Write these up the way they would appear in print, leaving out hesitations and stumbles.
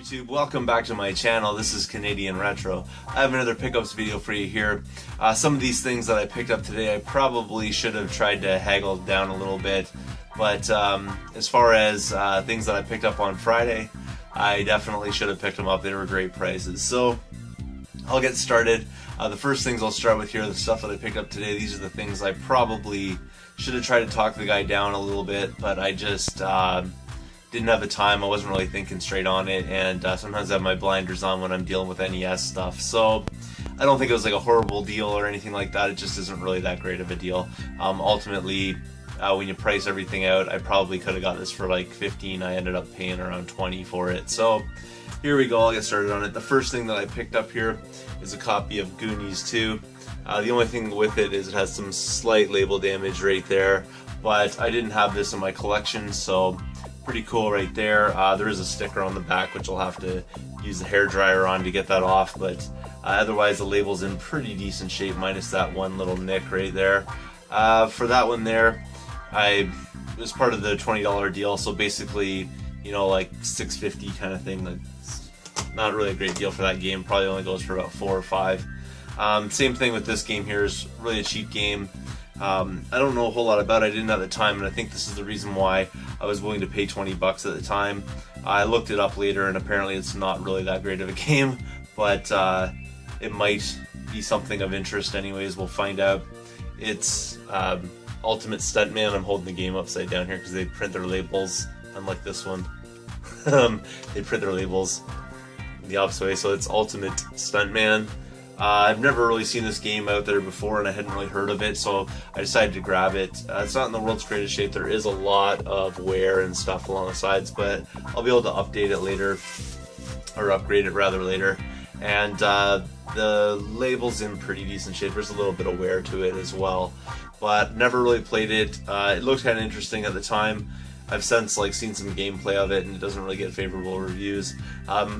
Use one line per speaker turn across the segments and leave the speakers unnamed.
YouTube? Welcome back to my channel. This is Canadian Retro. I have another pickups video for you here. Some of these things that I picked up today, I probably should have tried to haggle down a little bit, but as far as things that I picked up on Friday, I definitely should have picked them up. They were great prices. So I'll get started. The first things I'll start with here are the stuff that I picked up today. These are the things I probably should have tried to talk the guy down a little bit, but I just didn't have the time. I wasn't really thinking straight on it, and sometimes I have my blinders on when I'm dealing with NES stuff. So I don't think it was like a horrible deal or anything like that. It just isn't really that great of a deal. Ultimately, when you price everything out, I probably could have got this for like 15. I ended up paying around 20 for it. So here we go. I'll get started on it. The first thing that I picked up here is a copy of Goonies 2. The only thing with it is it has some slight label damage right there, but I didn't have this in my collection, so pretty cool right there. There is a sticker on the back which I'll have to use the hairdryer on to get that off, but otherwise the label's in pretty decent shape minus that one little nick right there. For that one there, it was part of the $20 deal, so basically, you know, like $6.50 kind of thing. That's not really a great deal for that game. Probably only goes for about 4 or 5. Same thing with this game here. Is really a cheap game. I don't know a whole lot about it. I didn't at the time, and I think this is the reason why I was willing to pay 20 bucks at the time. I looked it up later, and apparently it's not really that great of a game, but it might be something of interest anyways. We'll find out. It's Ultimate Stuntman. I'm holding the game upside down here because they print their labels, unlike this one. They print their labels the opposite way, so it's Ultimate Stuntman. I've never really seen this game out there before, and I hadn't really heard of it, so I decided to grab it. It's not in the world's greatest shape. There is a lot of wear and stuff along the sides, but I'll be able to update it later, or upgrade it rather later. And the label's in pretty decent shape. There's a little bit of wear to it as well, but never really played it. It looked kind of interesting at the time. I've since seen some gameplay of it, and it doesn't really get favorable reviews.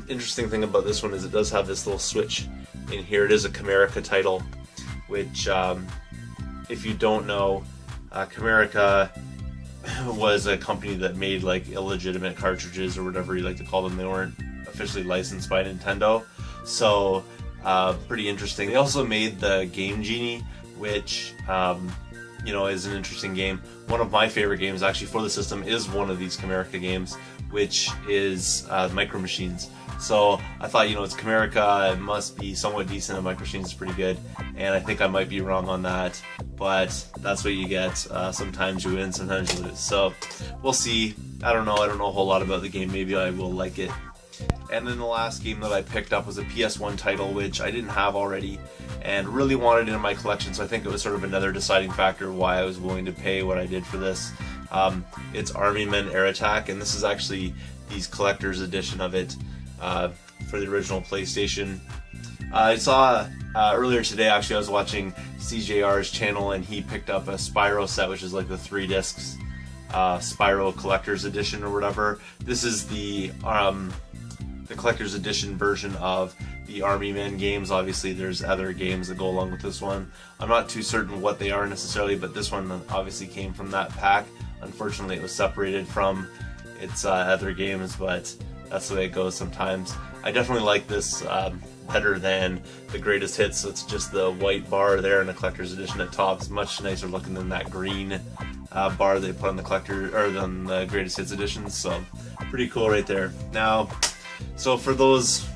Interesting thing about this one is it does have this little switch in here. It is a Camerica title, which if you don't know, Camerica was a company that made illegitimate cartridges or whatever you like to call them. They weren't officially licensed by Nintendo, so pretty interesting. They also made the Game Genie, which you know, is an interesting game. One of my favorite games actually for the system is one of these Camerica games, which is Micro Machines. So I thought, you know, it's Camerica, it must be somewhat decent, and Micro Machines is pretty good, and I think I might be wrong on that, but that's what you get. Sometimes you win, sometimes you lose. So we'll see. I don't know a whole lot about the game. Maybe I will like it. And then the last game that I picked up was a PS1 title, which I didn't have already and really wanted in my collection, so I think it was sort of another deciding factor why I was willing to pay what I did for this. It's Army Men Air Attack, and this is actually the collector's edition of it for the original PlayStation. I saw earlier today, actually, I was watching CJR's channel, and he picked up a Spyro set, which is like the 3 discs Spyro collector's edition or whatever. This is the collector's edition version of the Army Men games. Obviously there's other games that go along with this one. I'm not too certain what they are necessarily, but this one obviously came from that pack. Unfortunately it was separated from its other games, but that's the way it goes sometimes. I definitely like this better than the greatest hits. So it's just the white bar there in the collector's edition at top. It's much nicer looking than that green bar they put on the collector or than the greatest hits editions. So pretty cool right there. Now, so for those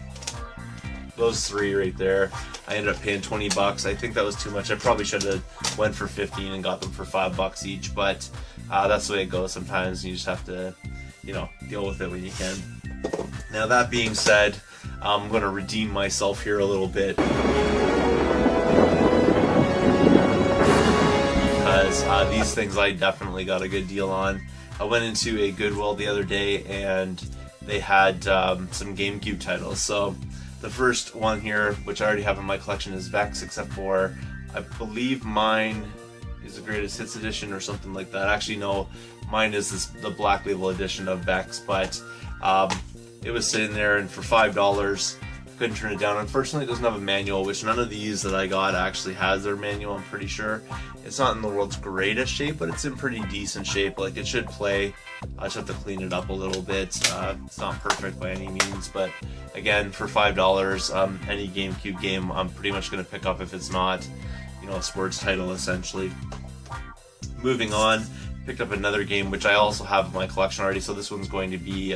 3 right there, I ended up paying 20 bucks. I think that was too much. I probably should have went for 15 and got them for 5 bucks each, but that's the way it goes sometimes. You just have to, you know, deal with it when you can. Now that being said, I'm going to redeem myself here a little bit because these things I definitely got a good deal on. I went into a Goodwill the other day and they had some GameCube titles. So the first one here, which I already have in my collection, is Vex, except for I believe mine is the Greatest Hits edition or something like that. Actually, no, mine is the Black Label edition of Vex, but it was sitting there, and for $5, couldn't turn it down. Unfortunately, it doesn't have a manual, which none of these that I got actually has their manual, I'm pretty sure. It's not in the world's greatest shape, but it's in pretty decent shape. Like, it should play. I just have to clean it up a little bit. It's not perfect by any means, but again, for $5, any GameCube game I'm pretty much going to pick up if it's not, you know, a sports title, essentially. Moving on, picked up another game which I also have in my collection already, so this one's going to be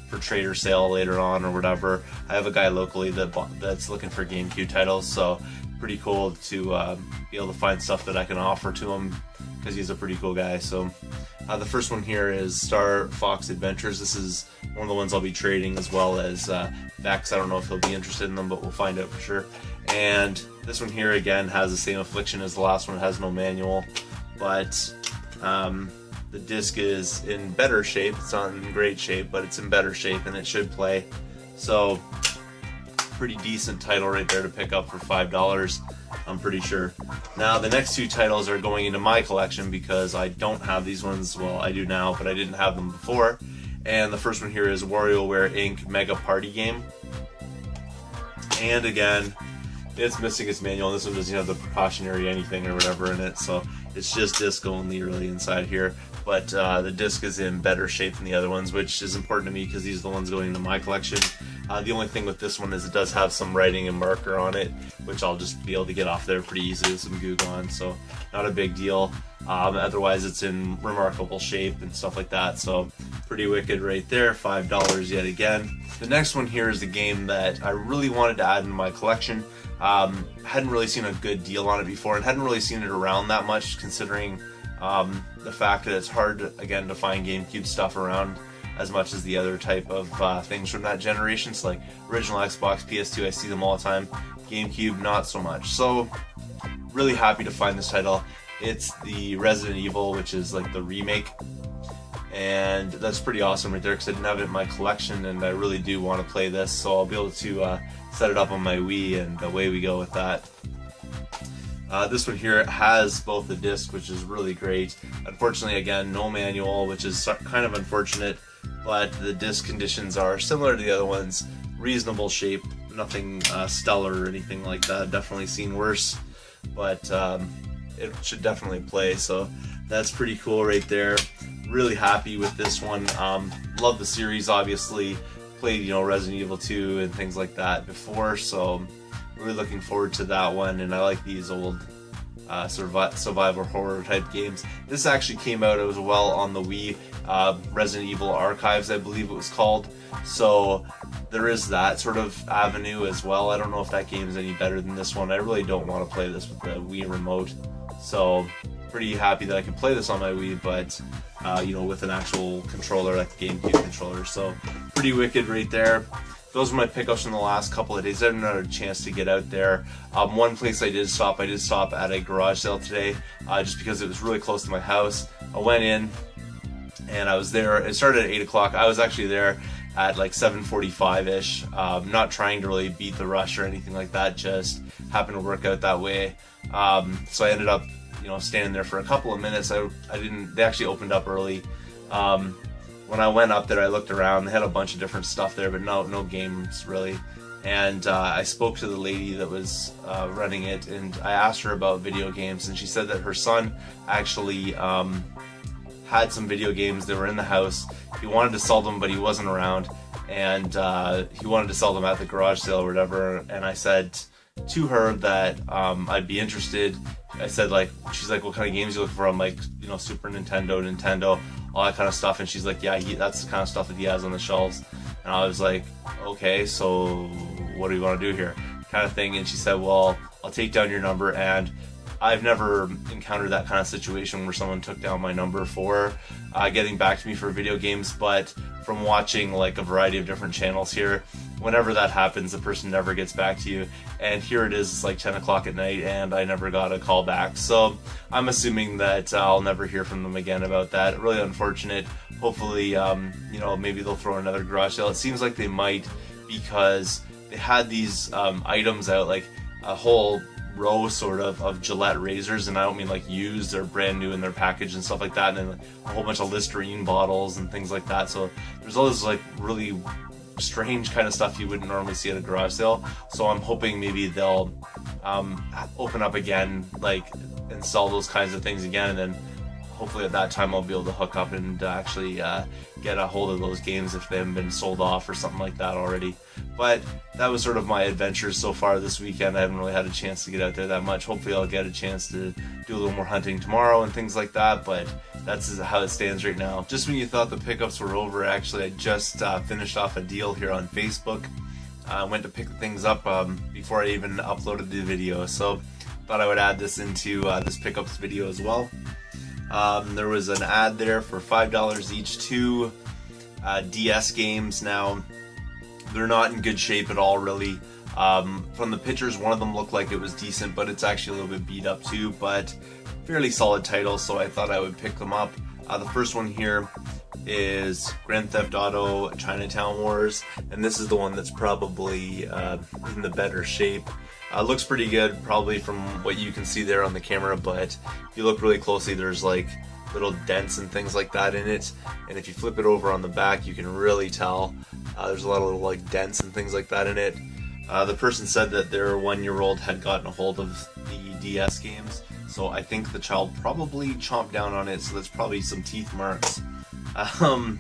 for trader sale later on or whatever. I have a guy locally that's looking for GameCube titles, so pretty cool to be able to find stuff that I can offer to him, because he's a pretty cool guy. So the first one here is Star Fox Adventures. This is one of the ones I'll be trading, as well as Vex. I don't know if he'll be interested in them, but we'll find out for sure. And this one here again has the same affliction as the last one. It has no manual, but the disc is in better shape. It's not in great shape, but it's in better shape and it should play. So pretty decent title right there to pick up for $5, I'm pretty sure. Now the next two titles are going into my collection because I don't have these ones. Well, I do now, but I didn't have them before. And the first one here is WarioWare Inc. Mega Party Game. And again, it's missing its manual. This one doesn't have the precautionary anything or whatever in it, so it's just disc only really inside here. But the disc is in better shape than the other ones, which is important to me because these are the ones going into my collection. The only thing with this one is it does have some writing and marker on it, which I'll just be able to get off there pretty easily with some Goo Gone, so not a big deal. Otherwise, it's in remarkable shape and stuff like that, so pretty wicked right there. $5 yet again. The next one here is a game that I really wanted to add in my collection. Hadn't really seen a good deal on it before, and hadn't really seen it around that much, considering the fact that it's hard, again, to find GameCube stuff around as much as the other type of things from that generation. So like original Xbox, PS2, I see them all the time. GameCube, not so much. So really happy to find this title. It's the Resident Evil, which is like the remake, and that's pretty awesome right there because I didn't have it in my collection, and I really do want to play this, so I'll be able to set it up on my Wii, and away we go with that. This one here has both the disc, which is really great. Unfortunately, again, no manual, which is kind of unfortunate, but the disc conditions are similar to the other ones. Reasonable shape, nothing stellar or anything like that. Definitely seen worse, but it should definitely play, so that's pretty cool right there. Really happy with this one. Love the series, obviously. Played, you know, Resident Evil 2 and things like that before, so really looking forward to that one. And I like these old survival horror type games. This actually came out as well on the Wii, Resident Evil Archives, I believe it was called. So there is that sort of avenue as well. I don't know if that game is any better than this one. I really don't want to play this with the Wii remote, so pretty happy that I can play this on my Wii, but you know, with an actual controller, like the GameCube controller. So pretty wicked right there. Those were my pickups from the last couple of days. I haven't had a chance to get out there. One place I did stop at a garage sale today, just because it was really close to my house. I went in and I was there. It started at 8 o'clock. I was actually there at like 7:45-ish. Not trying to really beat the rush or anything like that, just happened to work out that way. So I ended up, you know, standing there for a couple of minutes. They actually opened up early. When I went up there, I looked around. They had a bunch of different stuff there, but no games really. And I spoke to the lady that was running it, and I asked her about video games, and she said that her son actually had some video games that were in the house. He wanted to sell them, but he wasn't around, and he wanted to sell them at the garage sale or whatever. And I said to her that I'd be interested. I said, like, she's like, what kind of games you looking for? I'm like, you know, Super Nintendo, all that kind of stuff. And she's like, yeah, that's the kind of stuff that he has on the shelves. And I was like, okay, so what do you want to do here, kind of thing. And she said, well, I'll take down your number. And I've never encountered that kind of situation where someone took down my number for getting back to me for video games, but from watching like a variety of different channels here, whenever that happens, the person never gets back to you. And here it is, it's like 10 o'clock at night, and I never got a call back. So I'm assuming that I'll never hear from them again about that. Really unfortunate. Hopefully, you know, maybe they'll throw another garage sale. It seems like they might, because they had these items out, like a whole row sort of Gillette razors, and I don't mean like used, they're brand new in their package and stuff like that, and then a whole bunch of Listerine bottles and things like that. So there's all this like really strange kind of stuff you wouldn't normally see at a garage sale. So I'm hoping maybe they'll open up again, like install those kinds of things again, and then hopefully at that time I'll be able to hook up and actually get a hold of those games if they haven't been sold off or something like that already. But that was sort of my adventures so far this weekend. I haven't really had a chance to get out there that much. Hopefully I'll get a chance to do a little more hunting tomorrow and things like that, but that's how it stands right now. Just when you thought the pickups were over, actually I just finished off a deal here on Facebook. I went to pick things up before I even uploaded the video, so thought I would add this into this pickups video as well. There was an ad there for $5 each, 2 DS games. Now, they're not in good shape at all, really. From the pictures, one of them looked like it was decent, but it's actually a little bit beat up too, but fairly solid title, so I thought I would pick them up. The first one here is Grand Theft Auto Chinatown Wars, and this is the one that's probably in the better shape. Looks pretty good, probably from what you can see there on the camera, but if you look really closely, there's like little dents and things like that in it, and if you flip it over on the back, you can really tell there's a lot of little like dents and things like that in it. The person said that their 1-year-old had gotten a hold of the DS games, so I think the child probably chomped down on it, so that's probably some teeth marks. And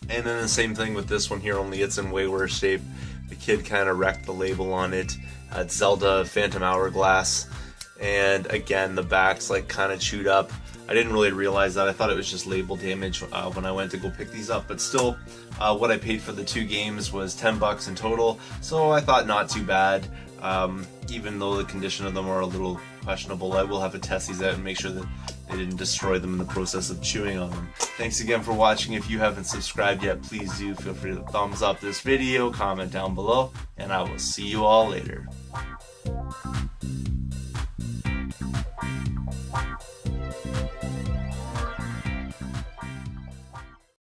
then the same thing with this one here, only it's in way worse shape. The kid kind of wrecked the label on it. It's Zelda Phantom Hourglass, and again the back's like kind of chewed up. I didn't really realize that. I thought it was just label damage when I went to go pick these up, but still what I paid for the 2 games was $10 in total, so I thought not too bad. Even though the condition of them are a little questionable, I will have to test these out and make sure that they didn't destroy them in the process of chewing on them. Thanks again for watching. If you haven't subscribed yet, please do feel free to thumbs up this video, comment down below, and I will see you all later.